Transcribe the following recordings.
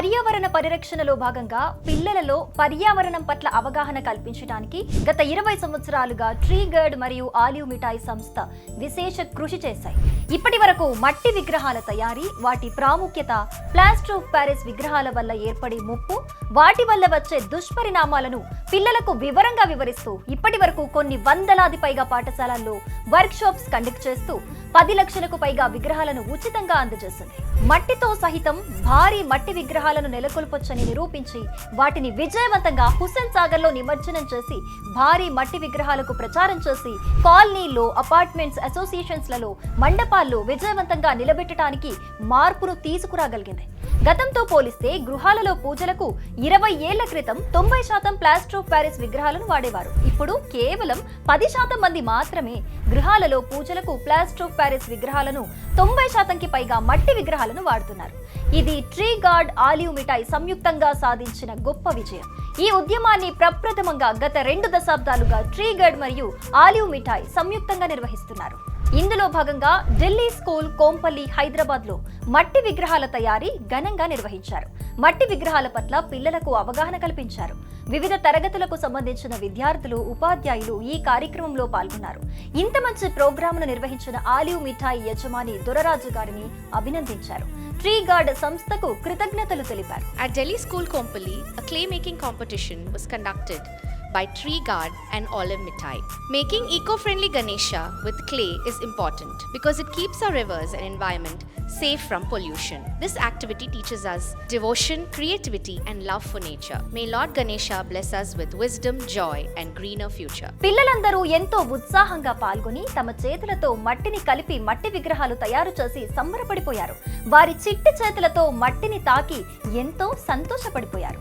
పర్యావరణ పరిరక్షణలో భాగంగా పిల్లలలో పర్యావరణం పట్ల అవగాహన కల్పించడానికి గత 20 సంవత్సరాలుగా ట్రీ గార్డ్ మరియు ఆలివ్ మిఠాయి సంస్థ విశేష కృషి చేశాయి. ఇప్పటి వరకు మట్టి విగ్రహాల తయారీ, వాటి ప్రాముఖ్యత, ప్లాస్టర్ ఆఫ్ ప్యారిస్ విగ్రహాల వల్ల ఏర్పడే ముప్పు, వాటి వల్ల వచ్చే దుష్పరిణామాలను పిల్లలకు వివరంగా వివరిస్తూ ఇప్పటి వరకు కొన్ని వందలాది పైగా పాఠశాలల్లో వర్క్ షాప్స్ కండక్ట్ చేస్తూ 10 లక్షలకు పైగా విగ్రహాలను ఉచితంగా అందజేసింది. మట్టితో సహితం భారీ మట్టి విగ్రహాలను నెలకొల్పొచ్చని నిరూపించి వాటిని విజయవంతంగా హుస్సేన్ సాగర్ లో నిమజ్జనం చేసి భారీ మట్టి విగ్రహాలకు ప్రచారం చేసి కాలనీల్లో, అపార్ట్మెంట్స్ అసోసియేషన్స్ లలో, మండపాల్లో విజయవంతంగా నిలబెట్టడానికి మార్పును తీసుకురాగలిగింది. గతంతో పోలిస్తే గృహాలలో పూజలకు 20 ఏళ్ల క్రితం 90% ప్లాస్టర్ ఆఫ్ ప్యారిస్ విగ్రహాలను వాడేవారు. ఇప్పుడు కేవలం 10% మంది మాత్రమే గృహాలలో పూజలకు ప్లాస్టర్ ఆఫ్ ప్యారిస్ విగ్రహాలను, 90%కి పైగా మట్టి విగ్రహాలను వాడుతున్నారు. ఇది ట్రీ గార్డ్, ఆలివ్ మిఠాయి సంయుక్తంగా సాధించిన గొప్ప విజయం. ఈ ఉద్యమాన్ని ప్రప్రథమంగా గత 2 దశాబ్దాలుగా ట్రీ గార్డ్ మరియు ఆలివ్ మిఠాయి సంయుక్తంగా నిర్వహిస్తున్నారు. ఇందులో భాగంగా ఢిల్లీ స్కూల్, కోంపల్లి, హైదరాబాద్ లో మట్టి విగ్రహాల తయారీ ఘనంగా నిర్వహించారు. మట్టి విగ్రహాల పట్ల పిల్లలకు అవగాహన కల్పించారు. వివిధ తరగతులకు సంబంధించిన విద్యార్థులు, ఉపాధ్యాయులు ఈ కార్యక్రమంలో పాల్గొన్నారు. ఇంత మంచి ప్రోగ్రాంను నిర్వహించిన ఆలివ్ మిఠాయి యజమాని దొరరాజు గారిని అభినందించారు. ట్రీ గార్డ్ సంస్థకు కృతజ్ఞతలు తెలిపారు. At Delhi School Kompally, a clay making competition was conducted by Tree Guard and Olive Mithai. Making eco-friendly Ganesha with clay is important because it keeps our rivers and environment safe from pollution. This activity teaches us devotion, creativity and love for nature. May Lord Ganesha bless us with wisdom, joy and greener future. పిల్లలందరూ ఎంతో ఉత్సాహంగా పాల్గొని తమ చేతులతో మట్టిని కలిపి మట్టి విగ్రహాలు తయారు చేసి సంబరపడిపోయారు. వారి చిట్టి చేతులతో మట్టిని తాకి ఎంతో సంతోషపడిపోయారు.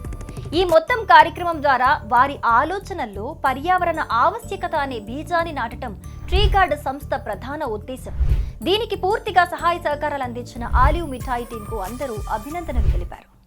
ఈ మొత్తం కార్యక్రమం ద్వారా వారి ఆలోచనల్లో పర్యావరణ ఆవశ్యకత అనే బీజాన్ని నాటడం ట్రీ గార్డ్ సంస్థ ప్రధాన ఉద్దేశం. దీనికి పూర్తిగా సహాయ సహకారాలు అందించిన ఆలివ్ మిఠాయి టీంకు అందరూ అభినందనలు తెలిపారు.